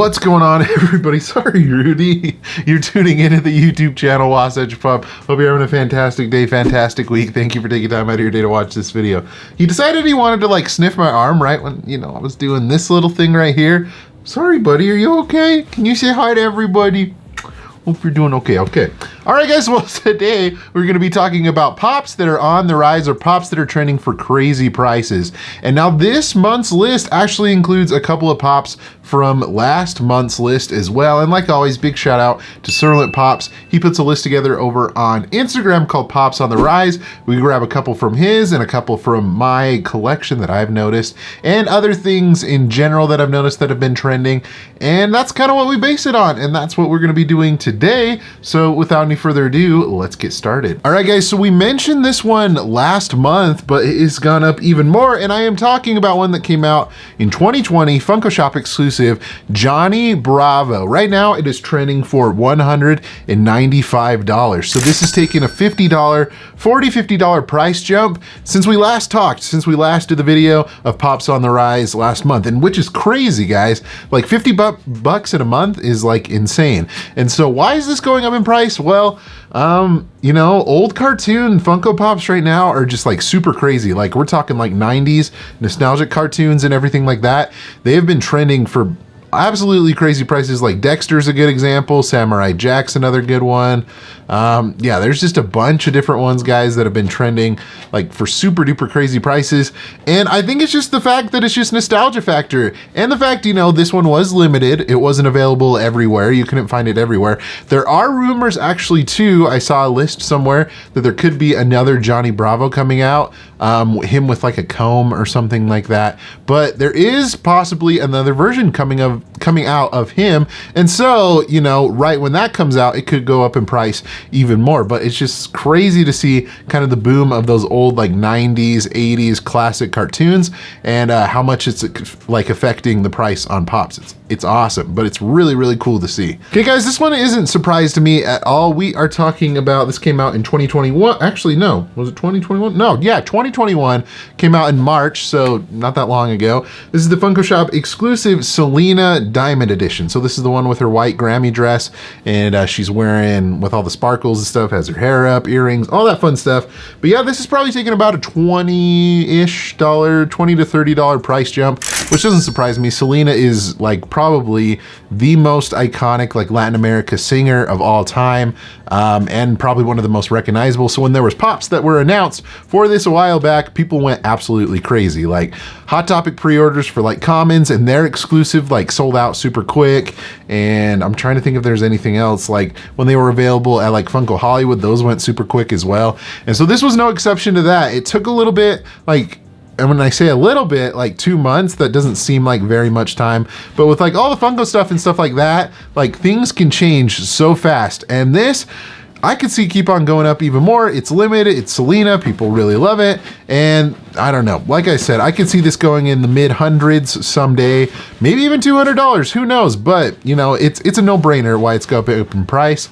What's going on, everybody? Sorry, Rudy. You're tuning into the YouTube channel Wasatch Pop. Hope you're having a fantastic day, fantastic week. Thank you for taking time out of your day to watch this video. He decided he wanted to like sniff my arm right when, I was doing this little thing right here. Sorry, buddy. Are you okay? Can you say hi to everybody? Hope you're doing okay. Okay. All right, guys. Well, today we're going to be talking about pops that are on the rise or pops that are trending for crazy prices. And now this month's list actually includes a couple of pops from last month's list as well. And like always, big shout out to Serlant Pops. He puts a list together over on Instagram called Pops on the Rise. We grab a couple from his and a couple from my collection that I've noticed and other things in general that I've noticed that have been trending. And that's kind of what we base it on. And that's what we're going to be doing today. So without any further ado, let's get started. All right, guys. So we mentioned this one last month, but it has gone up even more. And I am talking about one that came out in 2020, Funko Shop exclusive, Johnny Bravo. Right now it is trending for $195. So this is taking a $50 price jump since we last talked, since we last did the video of Pops on the Rise last month, and which is crazy, guys. Like 50 bucks in a month is like insane. And so why is this going up in price? Well, old cartoon Funko Pops right now are just like super crazy. Like we're talking like 90s nostalgic cartoons and everything like that. They have been trending for absolutely crazy prices. Like Dexter's a good example. Samurai Jack's another good one. Yeah, there's just a bunch of different ones, guys, that have been trending like for super duper crazy prices. And I think it's just the fact that it's just nostalgia factor. And the fact, this one was limited. It wasn't available everywhere. You couldn't find it everywhere. There are rumors actually too. I saw a list somewhere that there could be another Johnny Bravo coming out, him with like a comb or something like that. But there is possibly another version coming out of him. And so, right when that comes out, it could go up in price even more. But it's just crazy to see kind of the boom of those old like 90s, 80s classic cartoons and how much it's like affecting the price on Pops. It's awesome, but it's really, really cool to see. Okay, guys, this one isn't a surprise to me at all. We are talking about, this came out in 2021. Actually, no, was it 2021? No, yeah, 2021, came out in March, so not that long ago. This is the Funko Shop exclusive Selena Diamond Edition. So this is the one with her white Grammy dress, and she's wearing, with all the sparkles and stuff, has her hair up, earrings, all that fun stuff. But yeah, this is probably taking about a $20-ish, $20 to $30 price jump, which doesn't surprise me. Selena is like probably the most iconic like Latin America singer of all time, and probably one of the most recognizable. So when there was Pops that were announced for this a while back, people went absolutely crazy. Like Hot Topic pre-orders for like Commons and their exclusive like sold out super quick. And I'm trying to think if there's anything else. Like when they were available at like Funko Hollywood, those went super quick as well. And so this was no exception to that. It took a little bit, and when I say a little bit, like 2 months, that doesn't seem like very much time. But with like all the Funko stuff and stuff like that, like things can change so fast. And this, I could see keep on going up even more. It's limited, it's Selena, people really love it. And I don't know, like I said, I could see this going in the mid hundreds someday, maybe even $200, who knows? But it's a no-brainer why it's going up in price.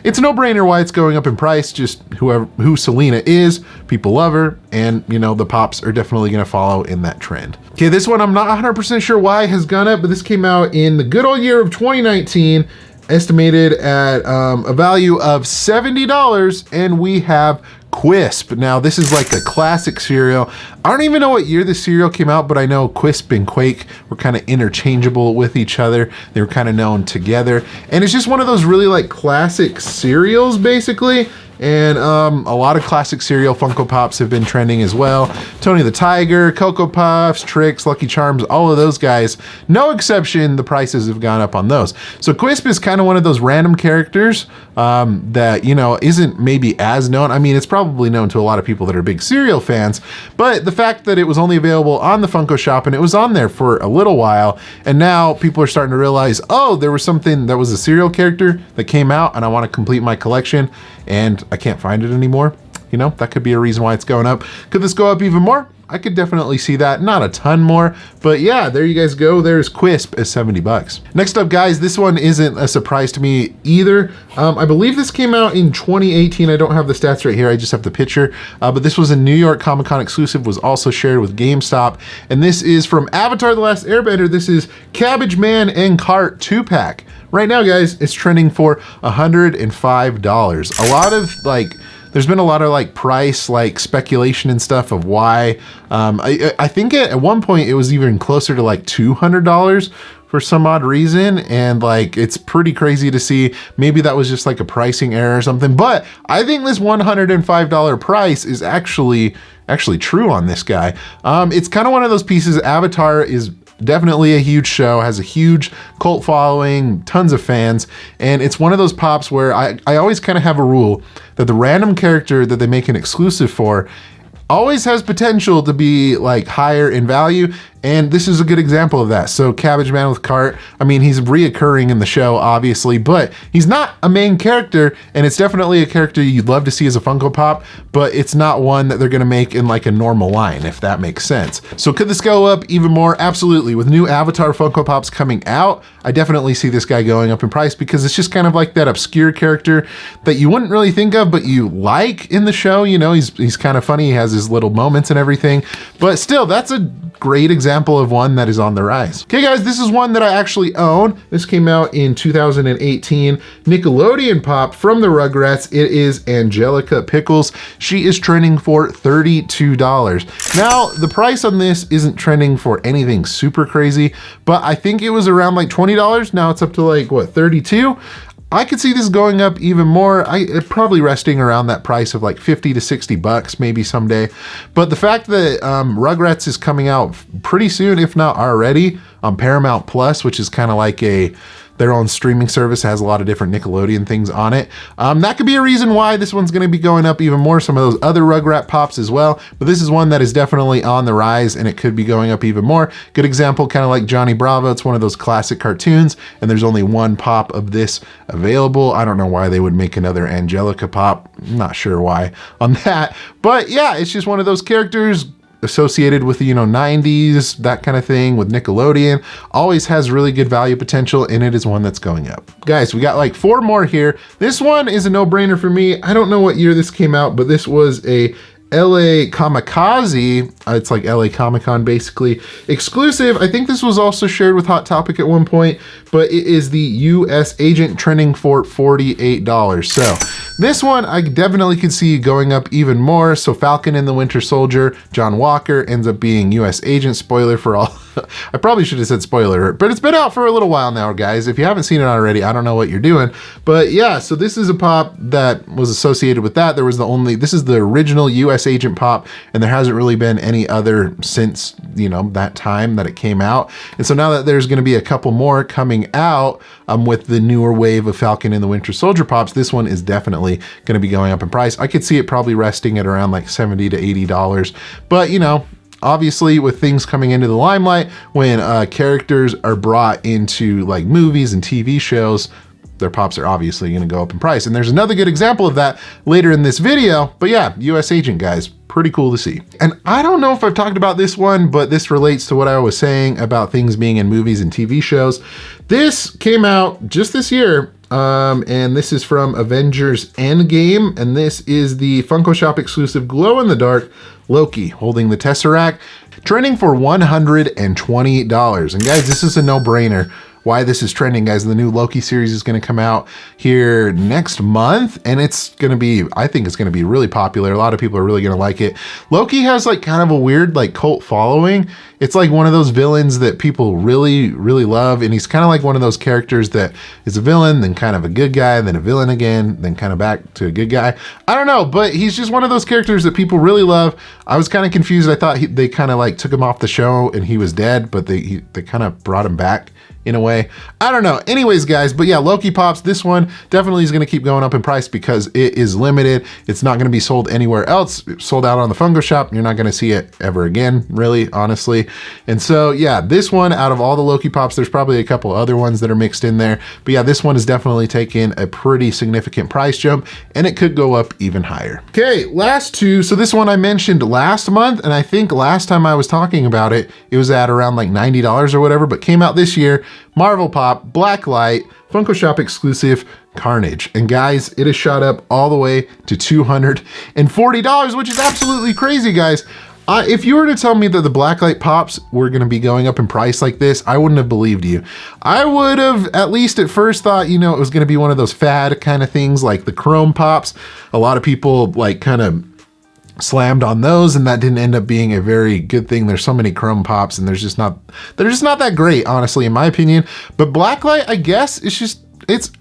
It's a no-brainer why it's going up in price. Just who Selena is, people love her, and the Pops are definitely going to follow in that trend. Okay, this one I'm not 100% sure why has gone up, but this came out in the good old year of 2019, estimated at a value of $70, and we have Quisp. Now this is like a classic cereal. I don't even know what year this cereal came out, but I know Quisp and Quake were kind of interchangeable with each other. They were kind of known together, and it's just one of those really like classic cereals basically. And a lot of classic cereal Funko Pops have been trending as well. Tony the Tiger, Cocoa Puffs, Trix, Lucky Charms, all of those guys, no exception, the prices have gone up on those. So Quisp is kind of one of those random characters that, isn't maybe as known. I mean, it's probably known to a lot of people that are big cereal fans, but the fact that it was only available on the Funko Shop and it was on there for a little while, and now people are starting to realize, oh, there was something that was a cereal character that came out and I want to complete my collection, and I can't find it anymore. That could be a reason why it's going up. Could this go up even more? I could definitely see that. Not a ton more, but yeah, there you guys go. There's Quisp at 70 bucks. Next up, guys, this one isn't a surprise to me either. I believe this came out in 2018. I don't have the stats right here. I just have the picture, but this was a New York Comic-Con exclusive, was also shared with GameStop. And this is from Avatar: The Last Airbender. This is Cabbage Man and Cart 2-pack. Right now, guys, it's trending for $105. A lot of there's been a lot of price speculation and stuff of why. I think at one point it was even closer to $200 for some odd reason, and it's pretty crazy to see. Maybe that was just a pricing error or something, but I think this $105 price is actually true on this guy. It's kind of one of those pieces. Avatar is definitely a huge show, has a huge cult following, tons of fans, and it's one of those pops where I always kind of have a rule that the random character that they make an exclusive for always has potential to be higher in value, and this is a good example of that. So Cabbage Man with Cart, I mean, he's reoccurring in the show, obviously, but he's not a main character, and it's definitely a character you'd love to see as a Funko Pop, but it's not one that they're gonna make in a normal line, if that makes sense. So could this go up even more? Absolutely. With new Avatar Funko Pops coming out, I definitely see this guy going up in price, because it's just kind of that obscure character that you wouldn't really think of, but you like in the show. You know, he's kind of funny, he has his little moments and everything, but still, that's a great example of one that is on the rise. Okay, guys, this is one that I actually own. This came out in 2018. Nickelodeon Pop from the Rugrats. It is Angelica Pickles. She is trending for $32. Now, the price on this isn't trending for anything super crazy, but I think it was around $20. Now it's up to what, 32? I could see this going up even more. Probably resting around that price of 50 to 60 bucks maybe someday. But the fact that Rugrats is coming out pretty soon, if not already, on Paramount Plus, which is kind of their own streaming service, has a lot of different Nickelodeon things on it. That could be a reason why this one's gonna be going up even more, some of those other Rugrat Pops as well, but this is one that is definitely on the rise, and it could be going up even more. Good example, kind of like Johnny Bravo. It's one of those classic cartoons, and there's only one pop of this available. I don't know why they would make another Angelica Pop. I'm not sure why on that, but yeah, it's just one of those characters associated with the 90s, that kind of thing, with Nickelodeon. Always has really good value potential, and it is one that's going up. Guys, we got 4 more here. This one is a no-brainer for me. I don't know what year this came out, but this was a LA Kamikaze, it's LA Comic-Con basically, exclusive. I think this was also shared with Hot Topic at one point, but it is the US Agent, trending for $48. So this one I definitely could see going up even more. So Falcon and the Winter Soldier, John Walker ends up being US Agent. Spoiler for all. I probably should have said spoiler, but it's been out for a little while now, guys. If you haven't seen it already, I don't know what you're doing. But yeah, so this is a pop that was associated with that. This is the original US Agent pop, and there hasn't really been any other since, that time that it came out. And so now that there's going to be a couple more coming out with the newer wave of Falcon and the Winter Soldier pops, this one is definitely going to be going up in price. I could see it probably resting at around $70 to $80, but obviously, with things coming into the limelight, when characters are brought into movies and TV shows, their pops are obviously going to go up in price. And there's another good example of that later in this video. But yeah, US Agent, guys, pretty cool to see. And I don't know if I've talked about this one, but this relates to what I was saying about things being in movies and TV shows. This came out just this year. And this is from Avengers Endgame, and this is the Funko Shop exclusive glow-in-the-dark Loki holding the Tesseract, trending for $120. And guys, this is a no-brainer. Why this is trending, guys. The new Loki series is going to come out here next month, and it's going to be, I think it's going to be really popular. A lot of people are really going to like it. Loki has kind of a weird cult following. It's one of those villains that people really, really love, and he's kind of one of those characters that is a villain, then kind of a good guy, then a villain again, then kind of back to a good guy. I don't know, but he's just one of those characters that people really love. I was kind of confused. I thought they kind of took him off the show and he was dead, but they kind of brought him back in a way. I don't know. Anyways, guys, but yeah, Loki Pops, this one definitely is going to keep going up in price because it is limited. It's not going to be sold anywhere else. It's sold out on the Funko Shop. You're not going to see it ever again, really, honestly. And so, yeah, this one, out of all the Loki Pops, there's probably a couple other ones that are mixed in there. But yeah, this one is definitely taking a pretty significant price jump, and it could go up even higher. Okay, last two. So this one I mentioned last month, and I think last time I was talking about it, it was at around like $90 or whatever, but came out this year. Marvel Pop, Blacklight, Funko Shop exclusive, Carnage. And guys, it has shot up all the way to $240, which is absolutely crazy, guys. If you were to tell me that the Blacklight Pops were gonna be going up in price like this, I wouldn't have believed you. I would have, at least at first, thought, you know, it was gonna be one of those fad kind of things like the Chrome Pops. A lot of people like kind of slammed on those, and that didn't end up being a very good thing. There's so many Chrome Pops, and they're just not that great, honestly, in my opinion. But Blacklight, I guess,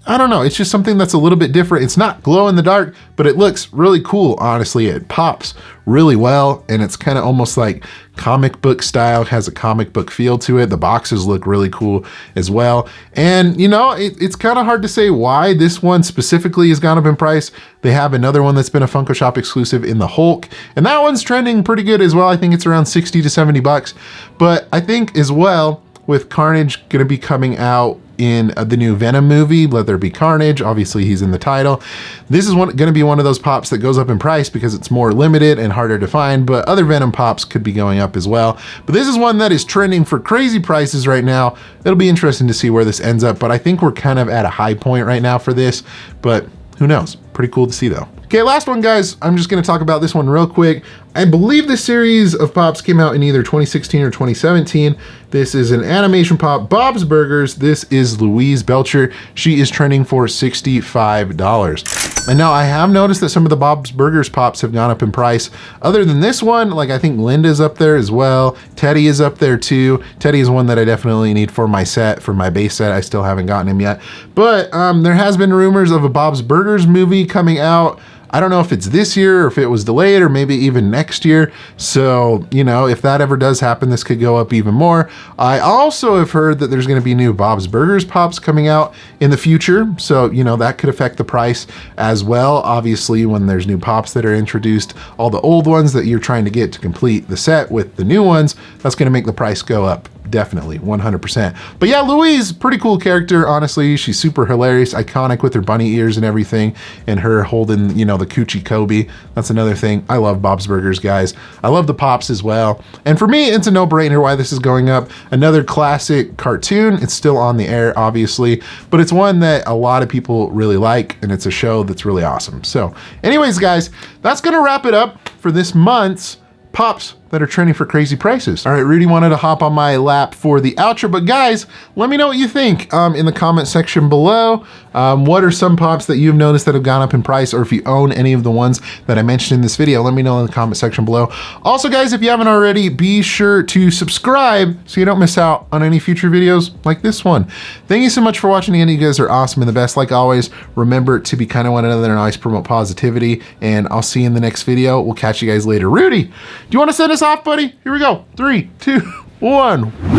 I don't know, it's just something that's a little bit different. It's not glow in the dark, but it looks really cool, honestly. It pops really well, and it's kind of almost like comic book style, has a comic book feel to it. The boxes look really cool as well. And you know, it's kind of hard to say why this one specifically has gone up in price. They have another one that's been a Funko Shop exclusive in the Hulk, and that one's trending pretty good as well. I think it's around 60 to 70 bucks. But I think as well, with Carnage gonna be coming out in the new Venom movie, Let There Be Carnage, obviously he's in the title. This is gonna be one of those pops that goes up in price because it's more limited and harder to find, but other Venom pops could be going up as well. But this is one that is trending for crazy prices right now. It'll be interesting to see where this ends up, but I think we're kind of at a high point right now for this, but who knows? Pretty cool to see though. Okay, last one, guys. I'm just gonna talk about this one real quick. I believe this series of Pops came out in either 2016 or 2017. This is an animation Pop, Bob's Burgers. This is Louise Belcher. She is trending for $65. And now I have noticed that some of the Bob's Burgers Pops have gone up in price. Other than this one, like I think Linda's up there as well. Teddy is up there too. Teddy is one that I definitely need for my set, for my base set. I still haven't gotten him yet. But there has been rumors of a Bob's Burgers movie coming out. I don't know if it's this year or if it was delayed or maybe even next year. So, you know, if that ever does happen, this could go up even more. I also have heard that there's going to be new Bob's Burgers Pops coming out in the future. So, you know, that could affect the price as well. Obviously, when there's new Pops that are introduced, all the old ones that you're trying to get to complete the set with the new ones, that's going to make the price go up. Definitely, 100%. But yeah, Louise, pretty cool character, honestly. She's super hilarious, iconic with her bunny ears and everything, and her holding, you know, the Coochie Kobe. That's another thing. I love Bob's Burgers, guys. I love the Pops as well. And for me, it's a no-brainer why this is going up. Another classic cartoon. It's still on the air, obviously, but it's one that a lot of people really like, and it's a show that's really awesome. So anyways, guys, that's gonna wrap it up for this month's Pops that are trending for crazy prices. All right, Rudy wanted to hop on my lap for the outro, but guys, let me know what you think in the comment section below. What are some Pops that you've noticed that have gone up in price, or if you own any of the ones that I mentioned in this video, let me know in the comment section below. Also, guys, if you haven't already, be sure to subscribe so you don't miss out on any future videos like this one. Thank you so much for watching. Again, you guys are awesome and the best. Like always, remember to be kind to one another and always promote positivity, and I'll see you in the next video. We'll catch you guys later. Rudy, do you want to send us off, buddy? Here we go. 3, 2, 1.